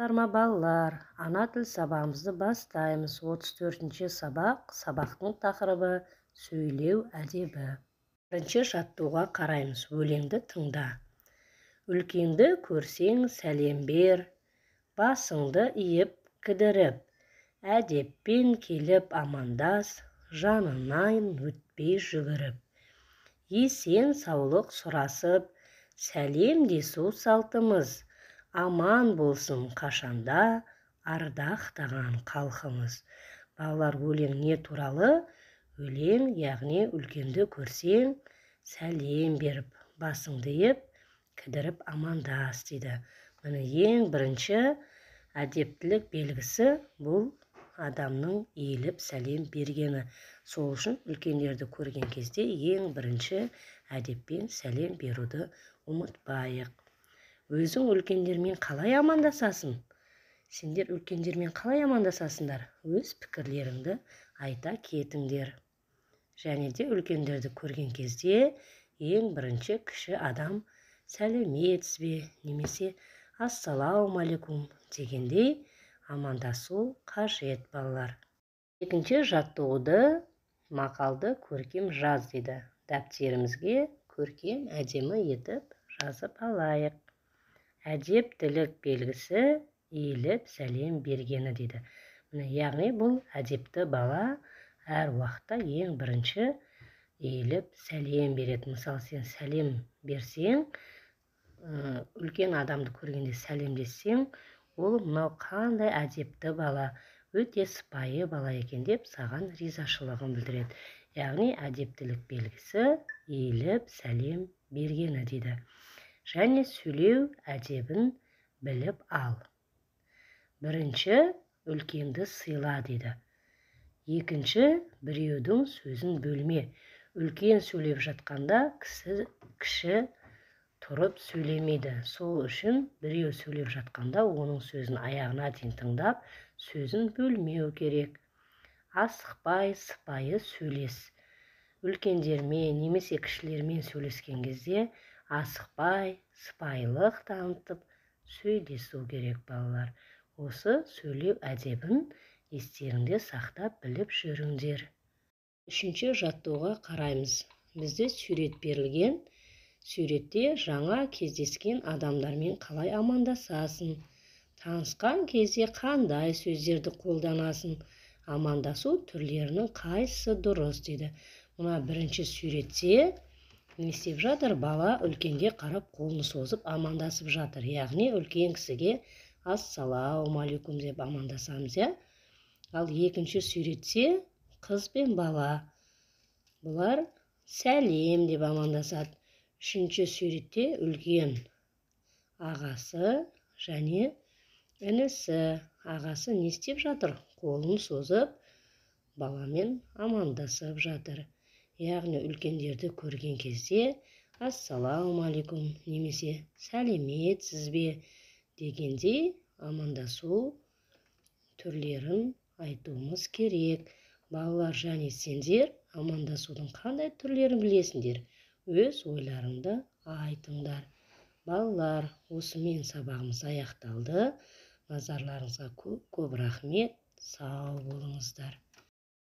Балалар, ана тіл сабағымызды бастаймыз. 34-ші сабақ, сабақтың тақырыбы сөйлеу әдебі. Бірінші жаттауға қараймыз. Өлеңді тыңда. Үлкенді көрсең сәлем бер, басыңды иіп кідіріп, әдеппен келіп амандас, жанынан өтпей жүгіріп. Есен саулық сұрасып, сәлемдесу салтымыз, аман болсын қашанда ардақтаған халқымыз. Балалар, өлең не туралы? Өлең, яғни үлкенді көрсең сәлем беріп, басыңды иіп кідіріп амандас дейді. Міне ең бірінші әдептілік белгісі бұл адамның иіліп сәлем бергені. Сол үшін үлкендерді көрген кезде ең бірінші әдеппен сәлем беруді ұмытпайық. Өзің үлкендермен қалай амандасасың? Сендер үлкендермен қалай амандасасыңдар? Өз пікірлеріңді айта кетіңдер. Және де үлкендерді көрген кезде ең бірінші кіші адам сәлеметсіз бе, немесе ассалаумалейкум дегендей амандасу қажет, балалар. Екінші жаттығуды мақалды көркем жаз дейді. Дәптерімізге көркем әдемі етіп жазып алайық. Әдептілік белгісі иіліп сәлем бергені дейді. Яғни бұл әдепті бала әр уақытта ең бірінші иіліп сәлем береді. Мысалы, сен сәлем берсең, үлкен адамды көргенде сәлемдессең, ол мынау қандай әдепті бала, өте сыпайы бала екен деп саған ризашылығын білдіреді. Яғни әдептілік белгісі иіліп сәлем бергені дейді. Және сөйлеу әдебін біліп ал. Бірінші, үлкенді сыйла дейді. Екінші, біреудің сөзін бөлме. Үлкен сөйлеп жатқанда кіші тұрып сөйлемейді. Сол үшін біреу сөйлеп жатқанда оның сөзін аяғына дейін тыңдап, сөзін бөлмеу керек. Асықпай, сыпайы сөйлес. Үлкендермен немесе кішілермен сөйлескен кезде асықпай, сыпайылық танытып сөйлесу керек, балалар. Осы сөйлеу әдебін естеріңде сақтап біліп жүріңдер. Үшінші жаттауға қараймыз. Бізде сурет берілген. Суретте жаңа кездескен адамдармен қалай амандасасың? Танысқан кезде қандай сөздерді қолданасың? Амандасу түрлерінің қайсысы дұрыс дейді. Мына бірінші суретте не істеп жатыр? Бала үлкенге қарап қолын созып амандасып жатыр. Яғни үлкен кісіге ассалаумалейкум деп амандасамыз, я? Ал екінші суретте қыз бен бала. Бұлар сәлем деп амандасады. Үшінші суретте үлкен ағасы және інісі. Ағасы не істеп жатыр? Қолын созып баламен амандасып жатыр. Яғни үлкендерді көрген кезде ассалаумалейкум немесе сәлеметсіз бе дегендей амандасу түрлерін айтуымыз керек. Балалар, және сендер амандасудың қандай түрлерін білесіңдер? Өз ойларыңды айтыңдар. Балалар, осымен сабағымыз аяқталды. Назарларыңызға көп рахмет. Сау болыңыздар.